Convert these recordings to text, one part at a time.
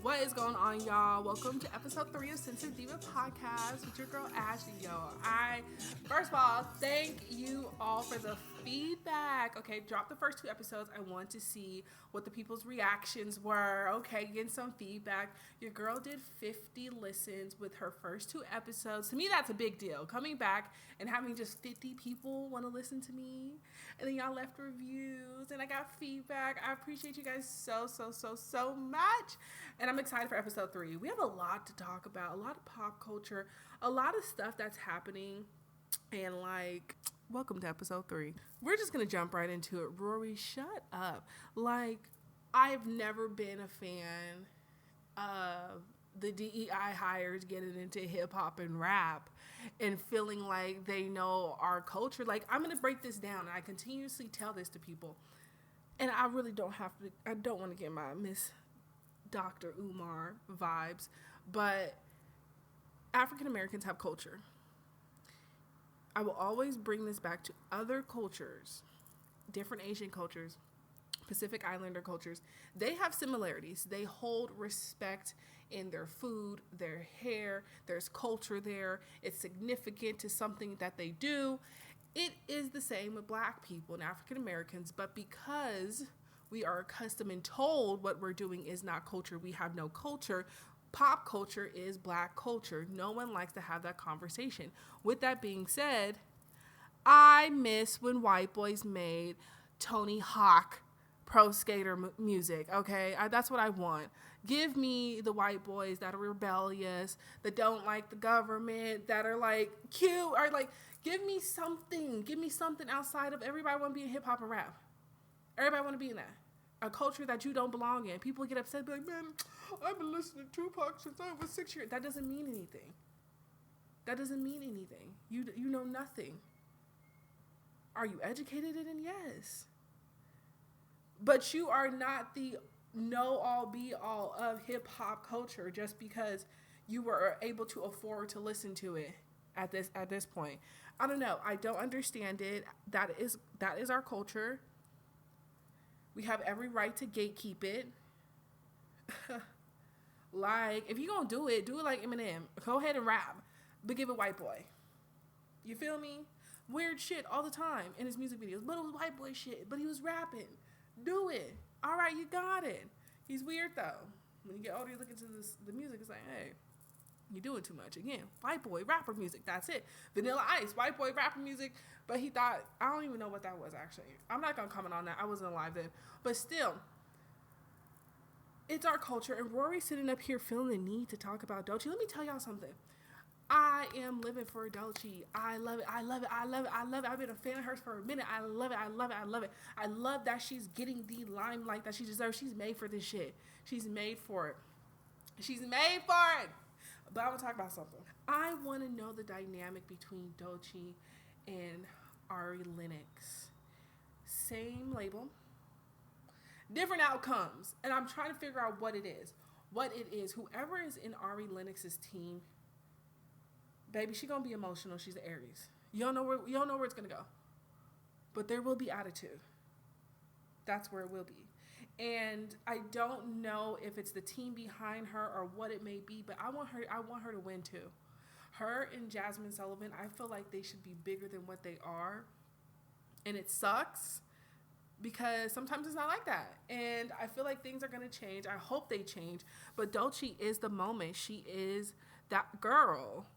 What is going on, y'all? Welcome to episode 3 of Sensitive Diva Podcast with your girl Ashley. First of all, thank you all for the feedback. Okay, drop the first 2 episodes. I want to see what the people's reactions were. Okay, getting some feedback. Your girl did 50 listens with her first 2 episodes. To me, that's a big deal. Coming back and having just 50 people want to listen to me. And then y'all left reviews and I got feedback. I appreciate you guys so much. And I'm excited for episode 3. We have a lot to talk about, a lot of pop culture, a lot of stuff that's happening. And welcome to episode 3. We're just going to jump right into it. Rory, shut up. I've never been a fan of the DEI hires getting into hip hop and rap and feeling like they know our culture. I'm going to break this down, and I continuously tell this to people. And I really don't want to get my Miss Dr. Umar vibes, but African Americans have culture. I will always bring this back to other cultures, different Asian cultures, Pacific Islander cultures. They have similarities. They hold respect in their food, their hair. There's culture there. It's significant to something that they do. It is the same with Black people and African Americans, but because we are accustomed and told what we're doing is not culture, we have no culture. Pop culture is Black culture. No one likes to have that conversation. With that being said, I miss when white boys made Tony Hawk pro skater music, okay? That's what I want. Give me the white boys that are rebellious, that don't like the government, that are cute, or give me something. Give me something outside of everybody want to be in hip hop and rap. Everybody want to be in that. A culture that you don't belong in. People get upset, be like, man, I've been listening to Tupac since I was 6 years. That doesn't mean anything. That doesn't mean anything. You know nothing. Are you educated in it? Yes. But you are not the know-all, be-all of hip-hop culture just because you were able to afford to listen to it at this point. I don't know. I don't understand it. That is our culture. We have every right to gatekeep it. If you're going to do it like Eminem. Go ahead and rap, but give it white boy. You feel me? Weird shit all the time in his music videos. But it was white boy shit, but he was rapping. Do it. All right, you got it. He's weird, though. When you get older, you look into the music, it's like, hey, you're doing too much. Again, white boy rapper music, that's it. Vanilla Ice, white boy rapper music, but he thought, I don't even know what that was, actually. I'm not going to comment on that. I wasn't alive then. But still, it's our culture, and Rory's sitting up here feeling the need to talk about Dolce. Let me tell y'all something. I am living for Dolce. I love it. I've been a fan of hers for a minute. I love it. I love that she's getting the limelight that she deserves. She's made for this shit. She's made for it. But I want to talk about something. I want to know the dynamic between Dolce and Ari Lennox. Same label, different outcomes. And I'm trying to figure out what it is. Whoever is in Ari Lennox's team, baby, she gonna be emotional. She's an Aries. You don't know where it's gonna go. But there will be attitude. That's where it will be. And I don't know if it's the team behind her or what it may be, but I want her to win too. Her and Jasmine Sullivan, I feel like they should be bigger than what they are. And it sucks because sometimes it's not like that. And I feel like things are gonna change. I hope they change. But Dolce is the moment. She is that girl.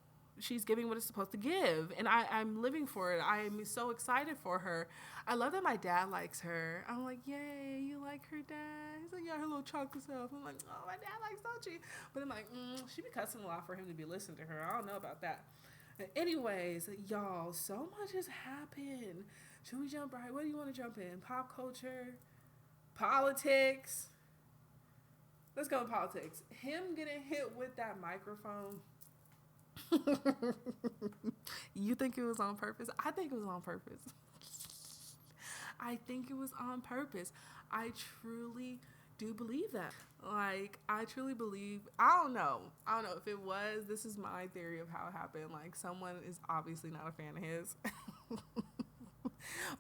She's giving what it's supposed to give. And I'm living for it. I am so excited for her. I love that my dad likes her. I'm like, yay, you like her, Dad? He's like, yeah, her little chocolate self. I'm like, oh, my dad likes Dolce. But I'm like, she be cussing a lot for him to be listening to her. I don't know about that. But anyways, y'all, so much has happened. Should we jump right? What do you want to jump in? Pop culture? Politics? Let's go with politics. Him getting hit with that microphone. You think it was on purpose? I think it was on purpose. I I truly do believe that. I truly believe, I don't know if it was, this is my theory of how it happened. Someone is obviously not a fan of his.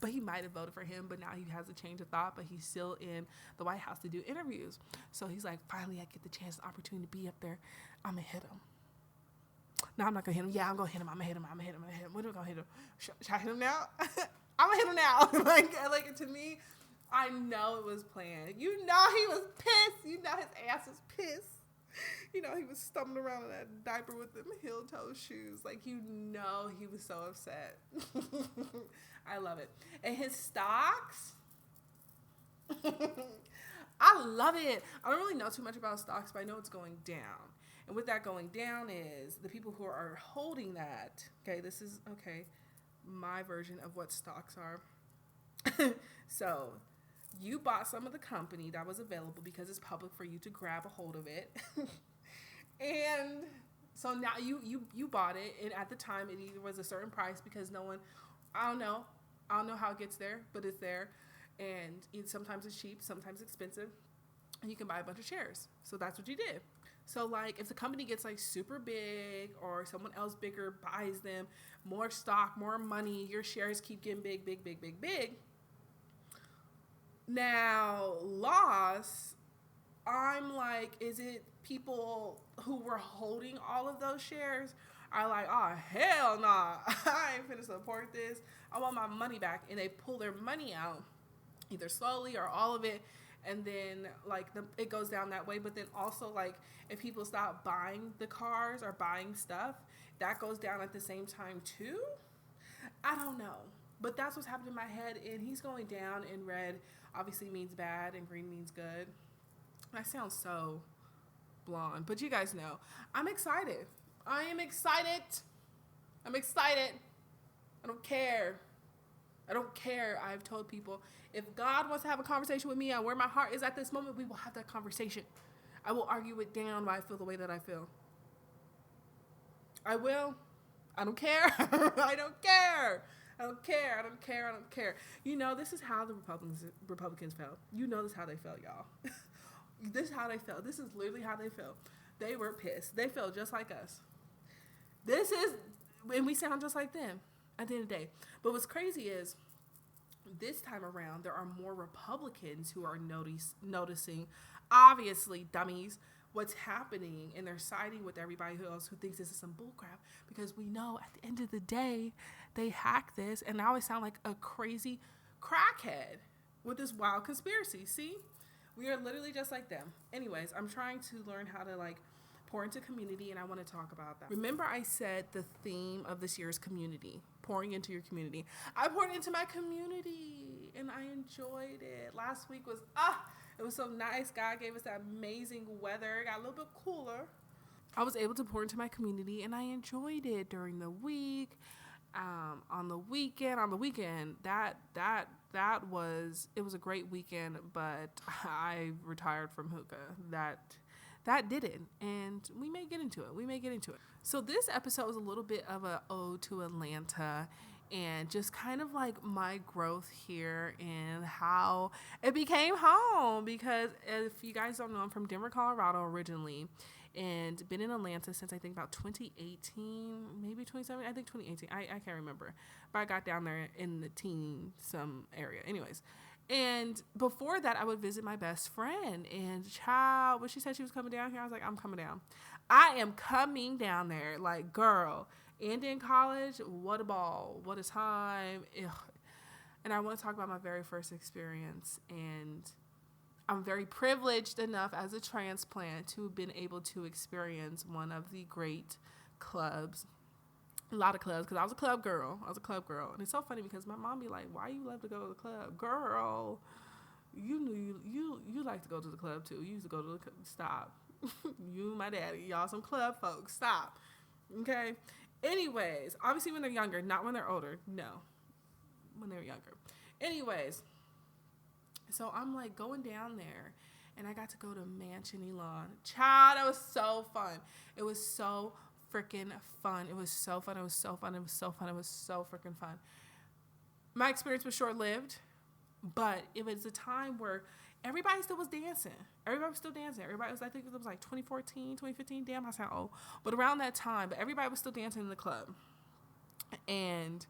But he might have voted for him, but now he has a change of thought, but he's still in the White House to do interviews. So he's like, finally, I get the chance, the opportunity to be up there. I'm going to hit him. No, I'm not going to hit him. Yeah, I'm going to hit him. I'm going to hit him. When am I going to hit him? Should I hit him now? I'm going to hit him now. like to me, I know it was planned. You know he was pissed. You know his ass was pissed. You know he was stumbling around in that diaper with them heel-toe shoes. Like, you know he was so upset. I love it. And his stocks, I love it. I don't really know too much about stocks, but I know it's going down. And with that going down is the people who are holding that. Okay, this is, my version of what stocks are. So you bought some of the company that was available because it's public for you to grab a hold of it. And so now you bought it, and at the time it either was a certain price because no one, I don't know how it gets there, but it's there. And sometimes it's cheap, sometimes expensive, and you can buy a bunch of shares. So that's what you did. So like if the company gets like super big or someone else bigger buys them, more stock, more money, your shares keep getting big. Now, loss, I'm like, is it people who were holding all of those shares are like, oh, hell nah, I ain't finna support this. I want my money back. And they pull their money out, either slowly or all of it. And then like it goes down that way. But then also like if people stop buying the cars or buying stuff, that goes down at the same time too. I don't know. But that's what's happening in my head. And he's going down in red. Obviously means bad and green means good. I sound so blonde, but you guys know. I'm excited. I am excited. I'm excited. I don't care. I've told people, if God wants to have a conversation with me on where my heart is at this moment, we will have that conversation. I will argue it down why I feel the way that I feel. I will. I don't care. I don't care. You know, this is how the Republicans felt. You know this is how they felt, y'all. This is how they felt. This is literally how they felt. They were pissed. They felt just like us. And we sound just like them at the end of the day. But what's crazy is, this time around, there are more Republicans who are noticing, obviously, dummies, what's happening, and they're siding with everybody else who thinks this is some bullcrap, because we know at the end of the day, they hacked this, and now I sound like a crazy crackhead with this wild conspiracy. See? We are literally just like them. Anyways, I'm trying to learn how to like pour into community, and I want to talk about that. Remember I said the theme of this year is community, pouring into your community. I poured into my community, and I enjoyed it. Last week was, it was so nice. God gave us that amazing weather. It got a little bit cooler. I was able to pour into my community, and I enjoyed it during the week. On the weekend, it was a great weekend, but I retired from hookah. That did it, and we may get into it. So this episode was a little bit of a ode to Atlanta, and just kind of like my growth here and how it became home, because if you guys don't know, I'm from Denver, Colorado originally, and been in Atlanta since I think about 2018, maybe 2017, I think 2018, I can't remember, but I got down there in the some area. Anyways, and before that, I would visit my best friend, and when she said she was coming down here, I was like, I'm coming down. I am coming down there, like, girl. And in college, what a ball, what a time. Ugh. And I want to talk about my very first experience, and I'm very privileged enough as a transplant to have been able to experience one of the great clubs. A lot of clubs, because I was a club girl. And it's so funny because my mom be like, why you love to go to the club? Girl, you knew you like to go to the club too. You used to go to the club. Stop. You and my daddy, y'all some club folks. Stop. Okay? Anyways, obviously when they're younger, not when they're older. No. When they're younger. Anyways, so I'm like going down there, and I got to go to Mansion Elon. Child, that was so fun. It was so freaking fun. It was so freaking fun. My experience was short-lived, but it was a time where everybody still was dancing. Everybody was still dancing. Everybody was, I think it was like 2014, 2015. Damn, I sound old. But around that time, but everybody was still dancing in the club. And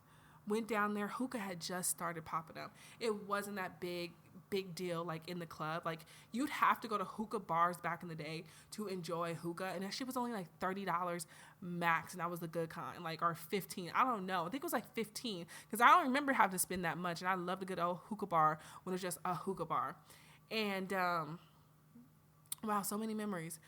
Went down there. Hookah had just started popping up. It wasn't that big deal like in the club. Like you'd have to go to hookah bars back in the day to enjoy hookah, and that shit was only like $30 max, and that was the good kind, like, or 15. I don't know. I think it was like 15 because I don't remember having to spend that much, and I loved a good old hookah bar when it was just a hookah bar. And wow, so many memories.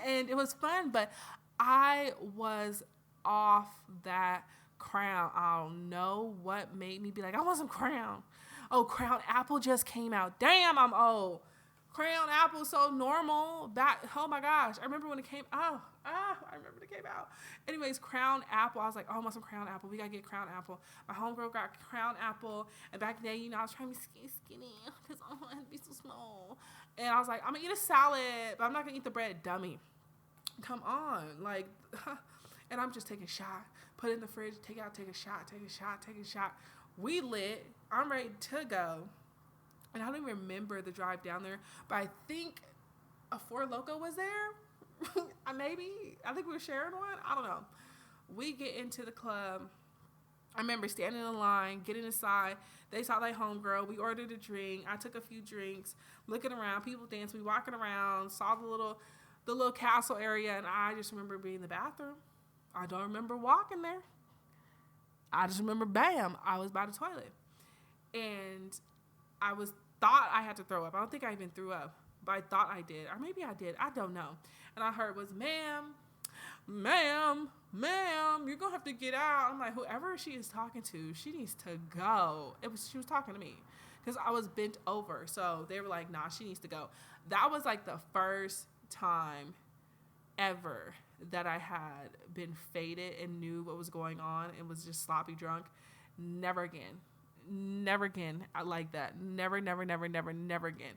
And it was fun, but I was off that Crown. I don't know what made me be like, I want some Crown. Oh, Crown Apple just came out. Damn, I'm old. Crown Apple so normal. Oh my gosh. I remember when it came out. I remember it came out. Anyways, Crown Apple. I was like, oh, I want some Crown Apple. We got to get Crown Apple. My homegirl got Crown Apple. And back then, I was trying to be skinny because I want to be so small. And I was like, I'm going to eat a salad, but I'm not going to eat the bread, dummy. Come on. Like, and I'm just taking a shot. Put it in the fridge. Take a shot. We lit. I'm ready to go. And I don't even remember the drive down there, but I think a Four Loko was there. Maybe. I think we were sharing one. I don't know. We get into the club. I remember standing in line, getting inside. They saw their homegirl. We ordered a drink. I took a few drinks, looking around, people dancing. We walking around, saw the little castle area, and I just remember being in the bathroom. I don't remember walking there. I just remember, bam, I was by the toilet. And I thought I had to throw up. I don't think I even threw up, but I thought I did. Or maybe I did. I don't know. And I heard was, ma'am, you're going to have to get out. I'm like, whoever she is talking to, she needs to go. She was talking to me because I was bent over. So they were like, nah, she needs to go. That was like the first time ever that I had been faded and knew what was going on and was just sloppy drunk. Never again. I like that. Never again.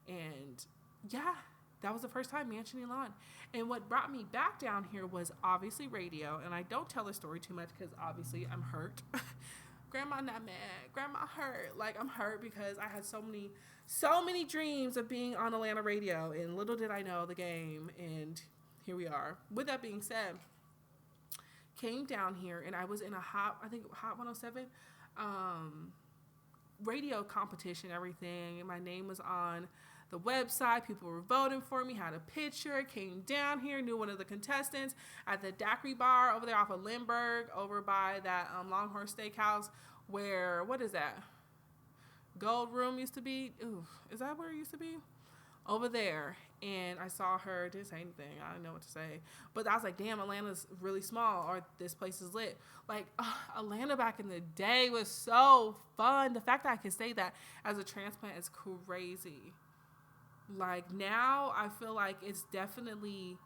And yeah, that was the first time, Mansion and Lawn. And what brought me back down here was obviously radio. And I don't tell the story too much because obviously I'm hurt. Grandma not mad. Grandma hurt. Like, I'm hurt because I had so many dreams of being on Atlanta radio, and little did I know the game. And here we are. With that being said, came down here and I was in a Hot 107 radio competition, everything. And my name was on the website. People were voting for me, had a picture, came down here, knew one of the contestants at the Daiquiri Bar over there off of Lindbergh, over by that Longhorn Steakhouse where, what is that? Gold Room used to be. Ooh, is that where it used to be? Over there. And I saw her, didn't say anything. I didn't know what to say. But I was like, damn, Atlanta's really small, or this place is lit. Like, Atlanta back in the day was so fun. The fact that I can say that as a transplant is crazy. Like, now I feel like it's definitely,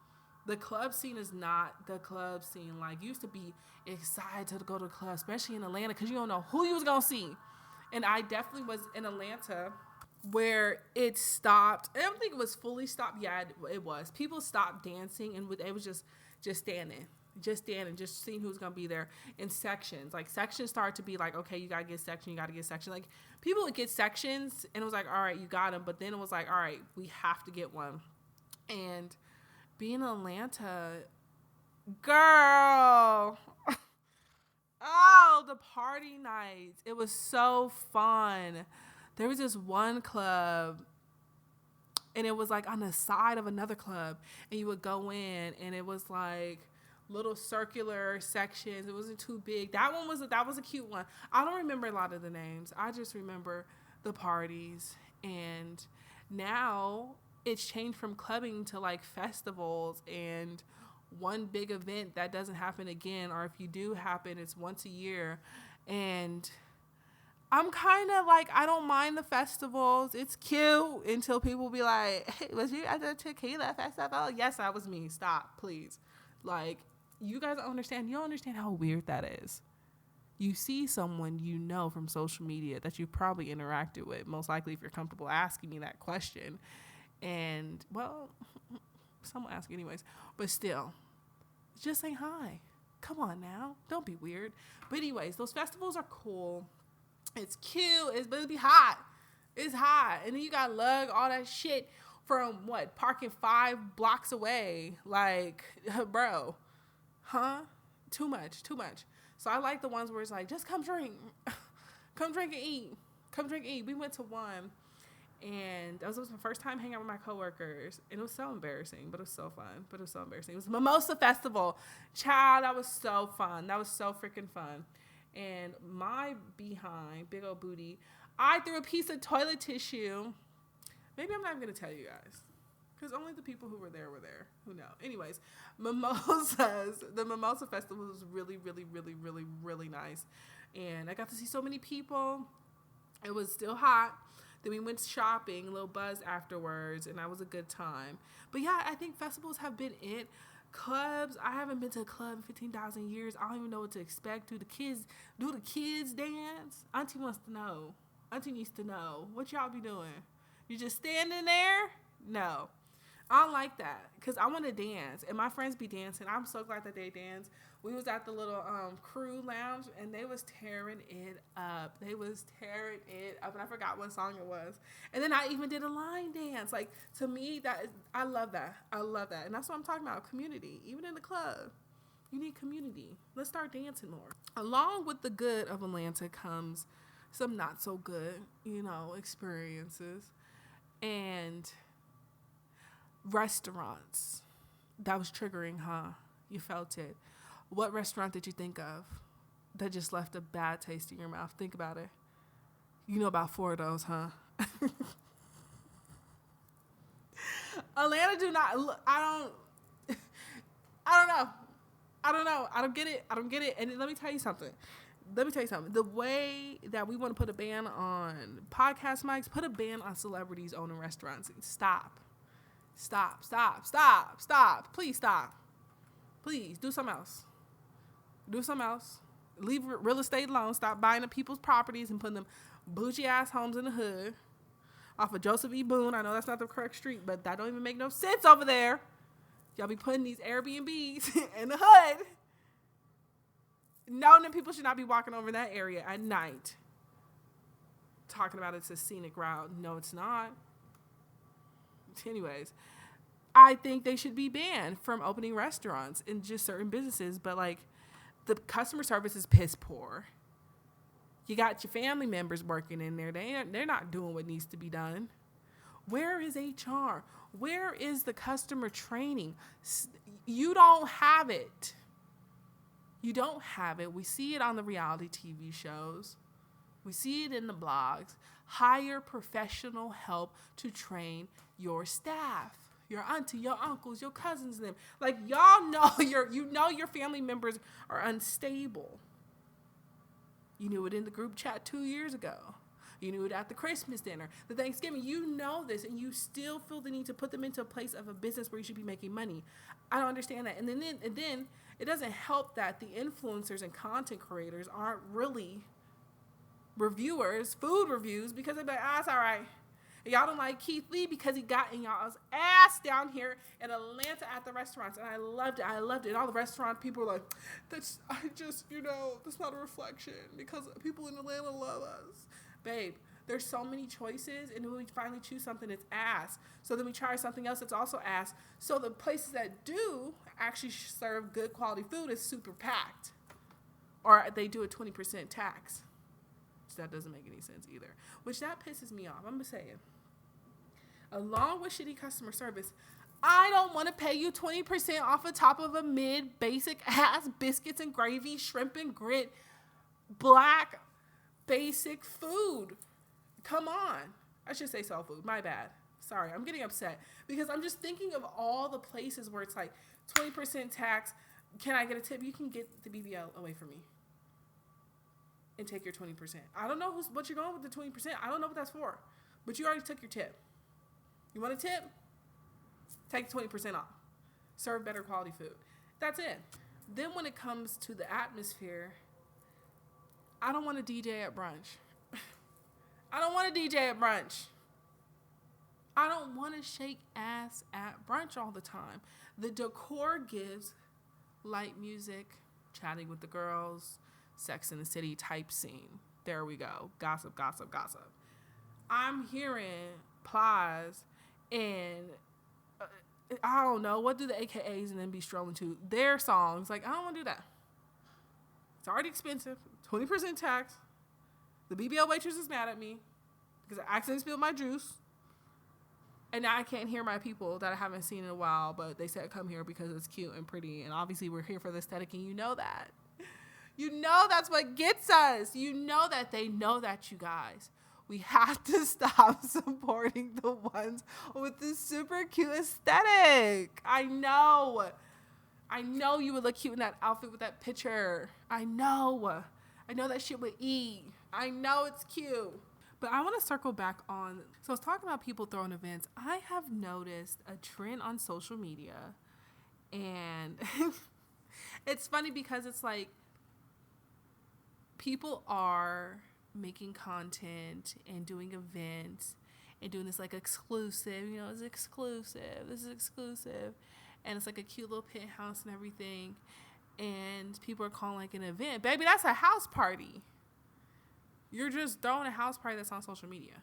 the club scene is not the club scene. Like, you used to be excited to go to the club, especially in Atlanta, because you don't know who you was going to see. And I definitely was in Atlanta where it stopped. I don't think it was fully stopped. Yeah, it was. People stopped dancing, and it was just standing, just seeing who's going to be there in sections. Like, sections started to be like, okay, you got to get section, Like, people would get sections, and it was like, all right, you got them. But then it was like, all right, we have to get one. And being in Atlanta, girl, oh, the party nights. It was so fun. There was this one club, and it was like on the side of another club, and you would go in, and it was like little circular sections. It wasn't too big. That was a cute one. I don't remember a lot of the names. I just remember the parties. And now it's changed from clubbing to like festivals and one big event that doesn't happen again, or if you do happen, it's once a year. And I'm kind of like, I don't mind the festivals. It's cute until people be like, hey, was you at the tequila festival? Yes, that was me. Stop, please. Like, you guys don't understand. You don't understand how weird that is. You see someone you know from social media that you've probably interacted with, most likely if you're comfortable asking me that question. And, well, someone ask anyways. But still, just say hi. Come on now. Don't be weird. But anyways, those festivals are cool. It's cute. But it'll be hot. It's hot. And then you got to lug all that shit from, parking 5 blocks away. Like, bro. Huh? Too much. So I like the ones where it's like, just come drink. Come drink and eat. Come drink and eat. We went to one, and that was my first time hanging out with my coworkers, and it was so embarrassing, but it was so fun. But it was so embarrassing. It was Mimosa Festival. Child, that was so fun. That was so freaking fun. And my behind, big old booty, I threw a piece of toilet tissue. Maybe I'm not even going to tell you guys, because only the people who were there. Who know? Anyways, the Mimosa Festival was really, really, really, really, really nice. And I got to see so many people. It was still hot. Then we went shopping, a little buzz afterwards, and that was a good time. But yeah, I think festivals have been it. Clubs, I haven't been to a club in 15,000 years. I don't even know what to expect. Do the kids dance? Auntie wants to know. Auntie needs to know. What y'all be doing? You just standing there? No. I don't like that, because I want to dance, and my friends be dancing. I'm so glad that they dance. We was at the little crew lounge, and they was tearing it up. And I forgot what song it was. And then I even did a line dance. Like, to me, I love that. And that's what I'm talking about, community. Even in the club, you need community. Let's start dancing more. Along with the good of Atlanta comes some not so good, experiences. And restaurants. That was triggering, huh? You felt it. What restaurant did you think of that just left a bad taste in your mouth? Think about it. You know about 4 of those, huh? Atlanta I don't know. I don't get it. And let me tell you something. The way that we want to put a ban on podcast mics, put a ban on celebrities owning restaurants. Stop. Please stop. Please do something else. Leave real estate alone. Stop buying up people's properties and putting them bougie ass homes in the hood off of Joseph E. Boone. I know that's not the correct street, but that don't even make no sense over there. Y'all be putting these Airbnbs in the hood. Knowing that people should not be walking over that area at night. Talking about it's a scenic route. No, it's not. Anyways, I think they should be banned from opening restaurants in just certain businesses. But, like, the customer service is piss poor. You got your family members working in there. They're not doing what needs to be done. Where is HR? Where is the customer training? You don't have it. You don't have it. We see it on the reality TV shows. We see it in the blogs. Hire professional help to train your staff, your auntie, your uncles, your cousins, and them. Like, y'all know your family members are unstable. You knew it in the group chat 2 years ago. You knew it at the Christmas dinner, the Thanksgiving. You know this, and you still feel the need to put them into a place of a business where you should be making money. I don't understand that. And then it doesn't help that the influencers and content creators aren't really reviewers, food reviews, because they're like, it's all right. And y'all don't like Keith Lee because he got in y'all's ass down here in Atlanta at the restaurants. And I loved it. And all the restaurant people were like, that's not a reflection because people in Atlanta love us. Babe, there's so many choices, and when we finally choose something, it's ass. So then we try something else that's also ass. So the places that do actually serve good quality food is super packed. Or they do a 20% tax. That doesn't make any sense either. Which that pisses me off. I'm going to say it. Along with shitty customer service, I don't want to pay you 20% off the top of a mid-basic ass biscuits and gravy, shrimp and grit, black basic food. Come on. I should say soul food. My bad. Sorry. I'm getting upset because I'm just thinking of all the places where it's like 20% tax. Can I get a tip? You can get the BBL away from me and take your 20%. I don't know what you're going with the 20%. I don't know what that's for, but you already took your tip. You want a tip? Take 20% off. Serve better quality food. That's it. Then when it comes to the atmosphere, I don't want to DJ at brunch. I don't want to DJ at brunch. I don't want to shake ass at brunch all the time. The decor gives light music, chatting with the girls, Sex in the City type scene. There we go. Gossip. I'm hearing Plies and I don't know, what do the AKAs and then be strolling to? Their songs. Like, I don't want to do that. It's already expensive. 20% tax. The BBL waitress is mad at me because I accidentally spilled my juice. And now I can't hear my people that I haven't seen in a while, but they said come here because it's cute and pretty. And obviously we're here for the aesthetic, and you know that. You know that's what gets us. You know that they know that, you guys. We have to stop supporting the ones with the super cute aesthetic. I know you would look cute in that outfit with that picture. I know that shit would eat. I know it's cute. But I want to circle back on, so I was talking about people throwing events. I have noticed a trend on social media, and it's funny because it's like people are making content and doing events and doing this like exclusive, it's exclusive. This is exclusive. And it's like a cute little penthouse and everything. And people are calling like an event. Baby, that's a house party. You're just throwing a house party that's on social media.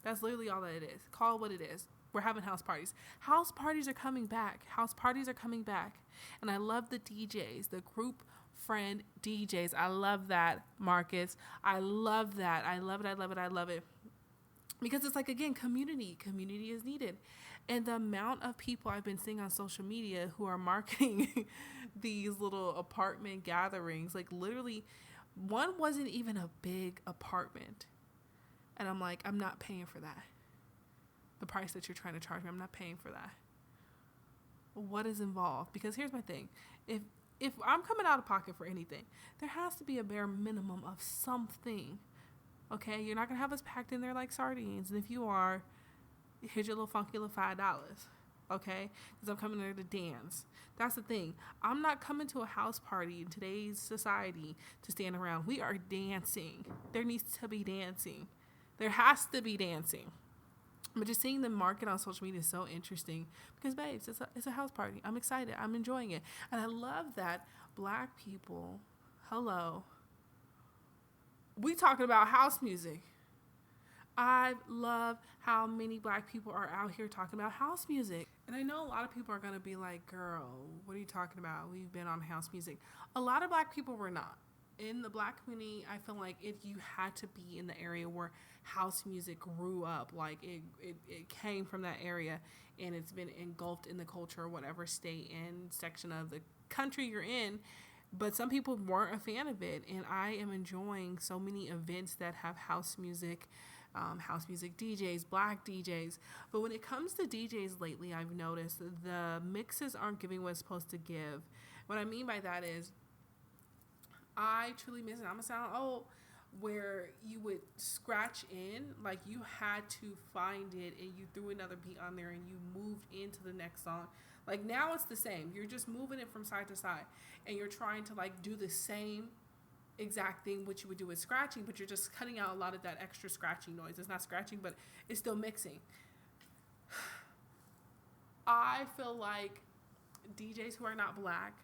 That's literally all that it is. Call it what it is. We're having house parties. House parties are coming back. House parties are coming back. And I love the DJs, the group friend DJs. I love that, Marcus. I love that. I love it. I love it. I love it. Because it's like, again, community. Community is needed. And the amount of people I've been seeing on social media who are marketing these little apartment gatherings, like literally, one wasn't even a big apartment. And I'm like, I'm not paying for that. The price that you're trying to charge me, I'm not paying for that. What is involved? Because here's my thing. If I'm coming out of pocket for anything, there has to be a bare minimum of something. Okay? You're not going to have us packed in there like sardines. And if you are, here's your little funky little $5. Okay? Because I'm coming there to dance. That's the thing. I'm not coming to a house party in today's society to stand around. We are dancing. There needs to be dancing. There has to be dancing. But just seeing the market on social media is so interesting because, babes, it's a house party. I'm excited. I'm enjoying it. And I love that Black people, hello, we talking about house music. I love how many Black people are out here talking about house music. And I know a lot of people are going to be like, girl, what are you talking about? We've been on house music. A lot of Black people were not. In the Black community, I feel like if you had to be in the area where house music grew up, like it came from that area and it's been engulfed in the culture or whatever state and section of the country you're in. But some people weren't a fan of it. And I am enjoying so many events that have house music DJs, Black DJs. But when it comes to DJs lately, I've noticed the mixes aren't giving what it's supposed to give. What I mean by that is I truly miss it. I'm going to sound old, where you would scratch in, like you had to find it and you threw another beat on there and you moved into the next song. Like now it's the same. You're just moving it from side to side and you're trying to like do the same exact thing which you would do with scratching, but you're just cutting out a lot of that extra scratching noise. It's not scratching, but it's still mixing. I feel like DJs who are not Black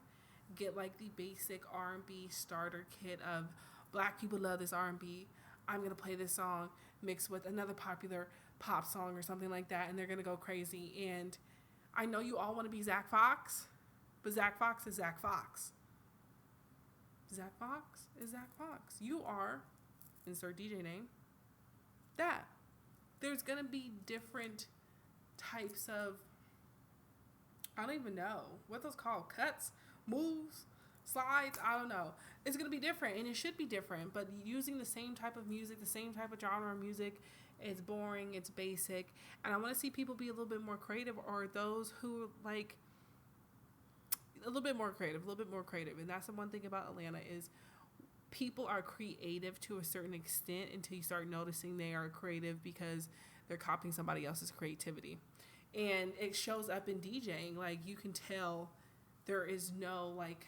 get like the basic R&B starter kit of Black people love this R&B. I'm going to play this song mixed with another popular pop song or something like that, and they're going to go crazy. And I know you all want to be Zach Fox, but Zach Fox is Zach Fox. Zach Fox is Zach Fox. You are, insert DJ name, that. There's going to be different types of, I don't even know what those called, cuts, moves, slides, I don't know. It's going to be different, and it should be different, but using the same type of music, the same type of genre of music, it's boring, it's basic, and I want to see people be a little bit more creative, or those who like a little bit more creative, and that's the one thing about Atlanta is people are creative to a certain extent until you start noticing they are creative because they're copying somebody else's creativity, and it shows up in DJing. Like you can tell there is no like,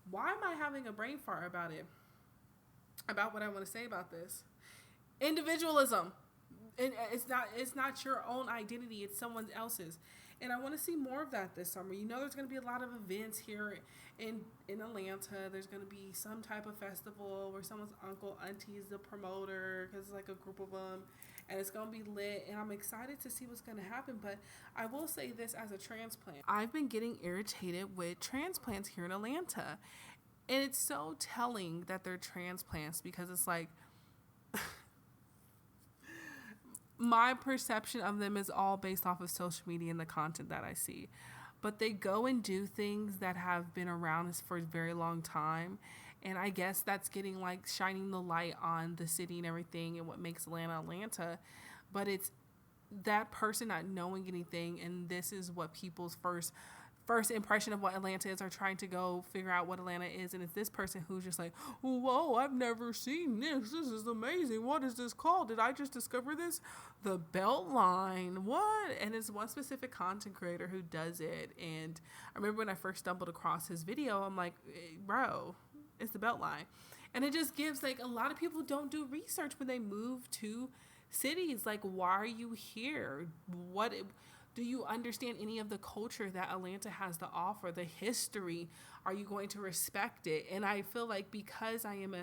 why am I having a brain fart about it? About what I want to say about this. Individualism. And it's not your own identity, it's someone else's. And I want to see more of that this summer. You know there's going to be a lot of events here in Atlanta. There's going to be some type of festival where someone's uncle, auntie is the promoter because it's like a group of them. And it's going to be lit. And I'm excited to see what's going to happen. But I will say this as a transplant. I've been getting irritated with transplants here in Atlanta. And it's so telling that they're transplants because it's like my perception of them is all based off of social media and the content that I see. But they go and do things that have been around us for a very long time. And I guess that's getting like shining the light on the city and everything and what makes Atlanta Atlanta. But it's that person not knowing anything, and this is what people's first impression of what Atlanta is, are trying to go figure out what Atlanta is. And it's this person who's just like, whoa, I've never seen this. This is amazing. What is this called? Did I just discover this? The Beltline. What? And it's one specific content creator who does it. And I remember when I first stumbled across his video, I'm like, bro, it's the Beltline. And it just gives, like, a lot of people don't do research when they move to cities. Like, why are you here? Do you understand any of the culture that Atlanta has to offer? The history? Are you going to respect it? And I feel like because I am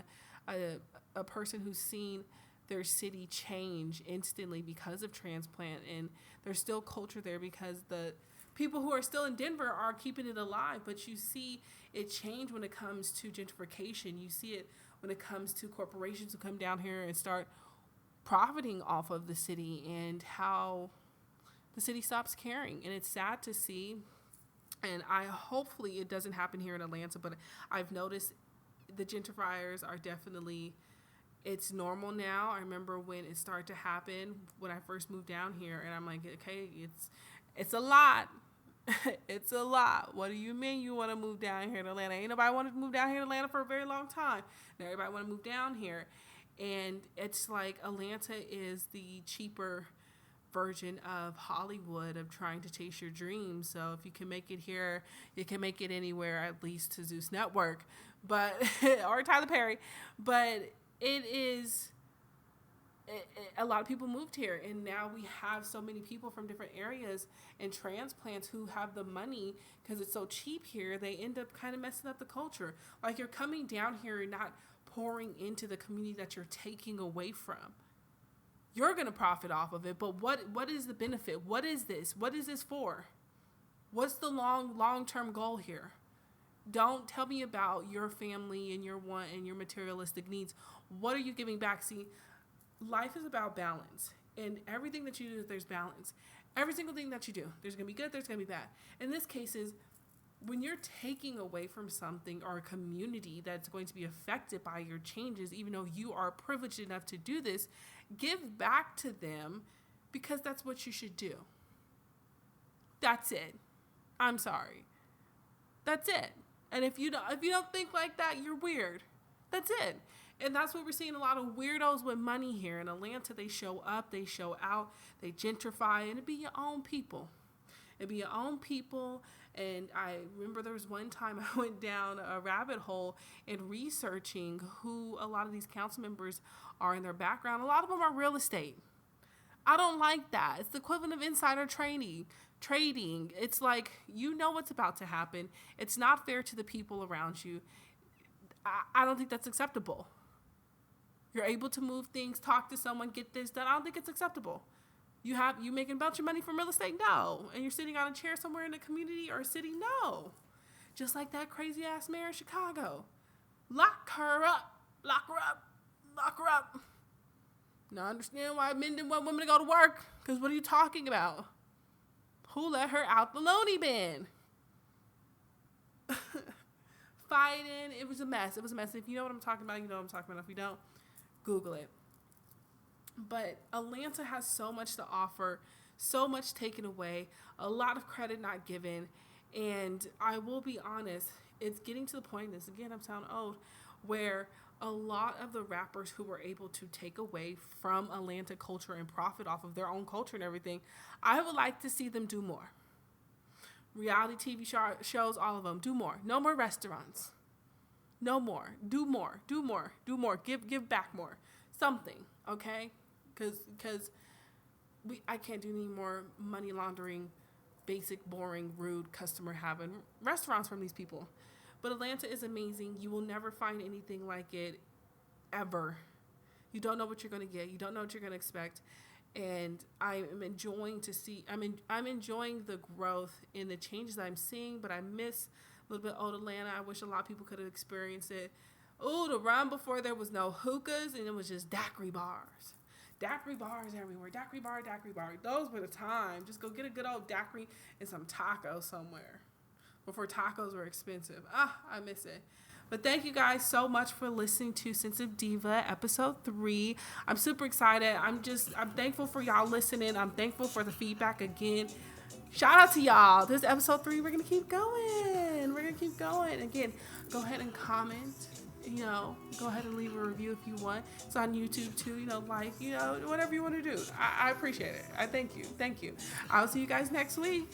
a person who's seen their city change instantly because of transplant, and there's still culture there because the people who are still in Denver are keeping it alive, but you see it change when it comes to gentrification. You see it when it comes to corporations who come down here and start profiting off of the city, and how the city stops caring. And it's sad to see, and hopefully it doesn't happen here in Atlanta, but I've noticed the gentrifiers are definitely, it's normal now. I remember when it started to happen when I first moved down here, and I'm like, okay, it's a lot. It's a lot. What do you mean you want to move down here to Atlanta? Ain't nobody wanted to move down here to Atlanta for a very long time. Now everybody want to move down here. And it's like Atlanta is the cheaper version of Hollywood, of trying to chase your dreams. So if you can make it here, you can make it anywhere, at least to Zeus Network, but or Tyler Perry. But a lot of people moved here, and now we have so many people from different areas and transplants who have the money because it's so cheap here. They end up kind of messing up the culture. Like, you're coming down here and not pouring into the community that you're taking away from. You're going to profit off of it, but what is the benefit? What is this? What is this for? What's the long-term goal here? Don't tell me about your family and your want and your materialistic needs. What are you giving back? See, life is about balance. And everything that you do, there's balance. Every single thing that you do, there's going to be good, there's going to be bad. In this case is, when you're taking away from something or a community that's going to be affected by your changes, even though you are privileged enough to do this, give back to them, because that's what you should do. That's it. I'm sorry. That's it. And if you don't think like that, you're weird. That's it. And that's what we're seeing, a lot of weirdos with money here in Atlanta. They show up, they show out, they gentrify, and it be your own people. It be your own people. And I remember there was one time I went down a rabbit hole in researching who a lot of these council members are in their background. A lot of them are real estate. I don't like that. It's the equivalent of insider trading. It's like, you know what's about to happen. It's not fair to the people around you. I don't think that's acceptable. You're able to move things, talk to someone, get this done. I don't think it's acceptable. You making a bunch of money from real estate? No. And you're sitting on a chair somewhere in a community or a city? No. Just like that crazy ass mayor of Chicago. Lock her up. Lock her up. Lock her up. Now I understand why men didn't want women to go to work. Because what are you talking about? Who let her out the loony bin? Fighting. It was a mess. It was a mess. If you know what I'm talking about, you know what I'm talking about. If you don't, Google it. But Atlanta has so much to offer, so much taken away, a lot of credit not given. And I will be honest, it's getting to the point, this again, I'm sounding old, where a lot of the rappers who were able to take away from Atlanta culture and profit off of their own culture and everything, I would like to see them do more. Reality TV shows, all of them, do more. No more restaurants. No more. Do more. Do more. Do more. Give back more. Something, okay? Because I can't do any more money laundering, basic, boring, rude customer having restaurants from these people. But Atlanta is amazing. You will never find anything like it ever. You don't know what you're going to get. You don't know what you're going to expect. And I'm enjoying the growth in the changes I'm seeing, but I miss little bit old Atlanta. I wish a lot of people could have experienced it. Ooh, the run before there was no hookahs and it was just daiquiri bars. Daiquiri bars everywhere. Daiquiri bar, daiquiri bar. Those were the time. Just go get a good old daiquiri and some tacos somewhere before tacos were expensive. I miss it. But thank you guys so much for listening to Sensitive Diva episode 3. I'm super excited. I'm thankful for y'all listening. I'm thankful for the feedback again. Shout out to y'all. This is episode 3. We're going to keep going. Again, go ahead and comment. Go ahead and leave a review if you want. It's on YouTube too, whatever you want to do. I appreciate it. I thank you. I'll see you guys next week.